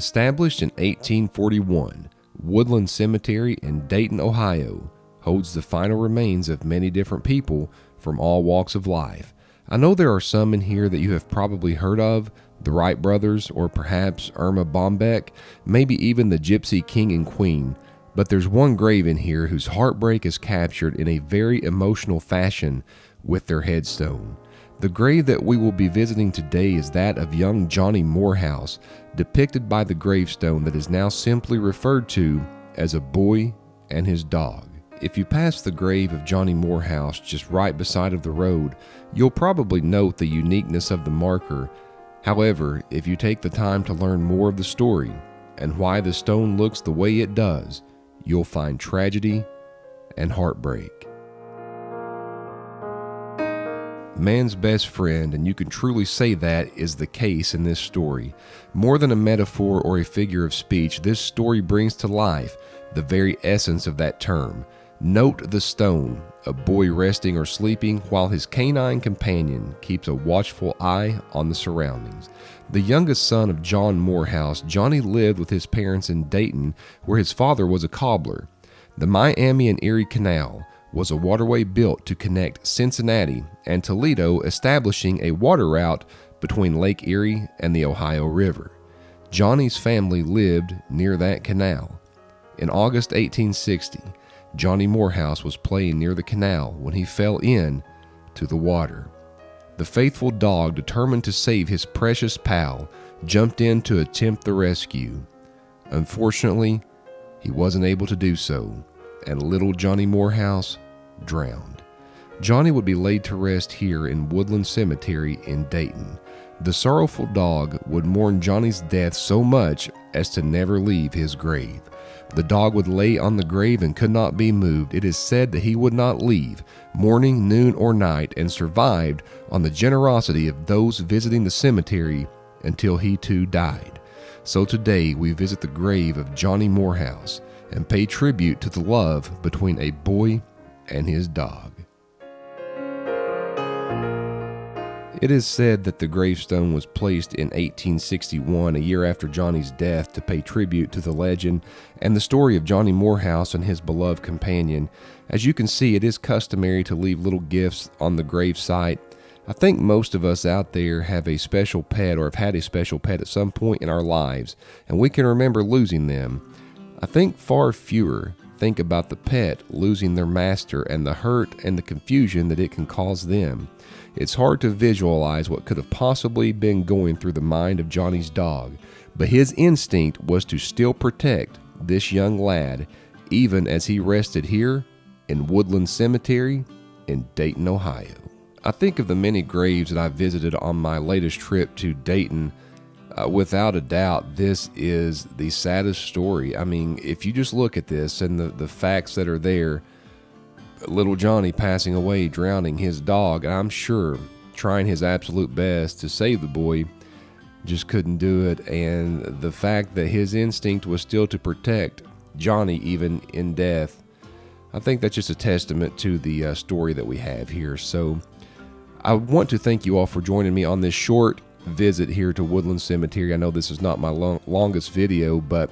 Established in 1841, Woodland Cemetery in Dayton, Ohio, holds the final remains of many different people from all walks of life. I know there are some in here that you have probably heard of, the Wright brothers, or perhaps Irma Bombeck, maybe even the Gypsy King and Queen, but there's one grave in here whose heartbreak is captured in a very emotional fashion with their headstone. The grave that we will be visiting today is that of young Johnny Morehouse, depicted by the gravestone that is now simply referred to as a boy and his dog. If you pass the grave of Johnny Morehouse just right beside of the road, you'll probably note the uniqueness of the marker. However, if you take the time to learn more of the story and why the stone looks the way it does, you'll find tragedy and heartbreak. Man's best friend, and you can truly say that is the case in this story. More than a metaphor or a figure of speech, this story brings to life the very essence of that term. Note the stone, a boy resting or sleeping while his canine companion keeps a watchful eye on the surroundings. The youngest son of John Morehouse, Johnny lived with his parents in Dayton, where his father was a cobbler. The Miami and Erie Canal was a waterway built to connect Cincinnati and Toledo, establishing a water route between Lake Erie and the Ohio River. Johnny's family lived near that canal. In August 1860, Johnny Morehouse was playing near the canal when he fell in to the water. The faithful dog, determined to save his precious pal, jumped in to attempt the rescue. Unfortunately, he wasn't able to do so, and little Johnny Morehouse drowned. Johnny would be laid to rest here in Woodland Cemetery in Dayton. The sorrowful dog would mourn Johnny's death so much as to never leave his grave. The dog would lay on the grave and could not be moved. It is said that he would not leave, morning, noon, or night, and survived on the generosity of those visiting the cemetery until he too died. So today we visit the grave of Johnny Morehouse and pay tribute to the love between a boy and his dog. It is said that the gravestone was placed in 1861, a year after Johnny's death, to pay tribute to the legend and the story of Johnny Morehouse and his beloved companion. As you can see, it is customary to leave little gifts on the gravesite. I think most of us out there have a special pet or have had a special pet at some point in our lives, and we can remember losing them. I think far fewer think about the pet losing their master and the hurt and the confusion that it can cause them. It's hard to visualize what could have possibly been going through the mind of Johnny's dog, but his instinct was to still protect this young lad, even as he rested here in Woodland Cemetery in Dayton, Ohio. I think of the many graves that I visited on my latest trip to Dayton. Without a doubt, this is the saddest story. I mean, if you just look at this and the facts that are there, little Johnny passing away, drowning, his dog, I'm sure, trying his absolute best to save the boy, just couldn't do it. And the fact that his instinct was still to protect Johnny even in death, I think that's just a testament to the story that we have here. So I want to thank you all for joining me on this short visit here to Woodland Cemetery. I know this is not my longest video, but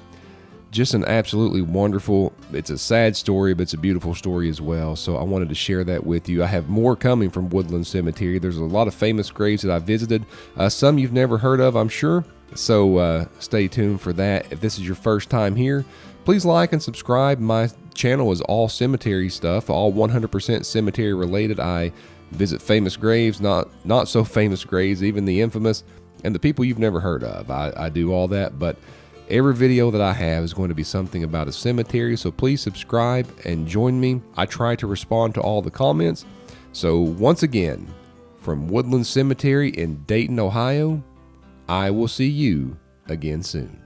just an absolutely wonderful, it's a sad story, but it's a beautiful story as well. So I wanted to share that with you. I have more coming from Woodland Cemetery. There's a lot of famous graves that I visited. Some you've never heard of, I'm sure. So stay tuned for that. If this is your first time here, please like and subscribe. My channel is all cemetery stuff, all 100% cemetery related. I visit famous graves, not so famous graves, even the infamous, and the people you've never heard of. I do all that, but every video that I have is going to be something about a cemetery, so please subscribe and join me. I try to respond to all the comments. So once again, from Woodland Cemetery in Dayton, Ohio, I will see you again soon.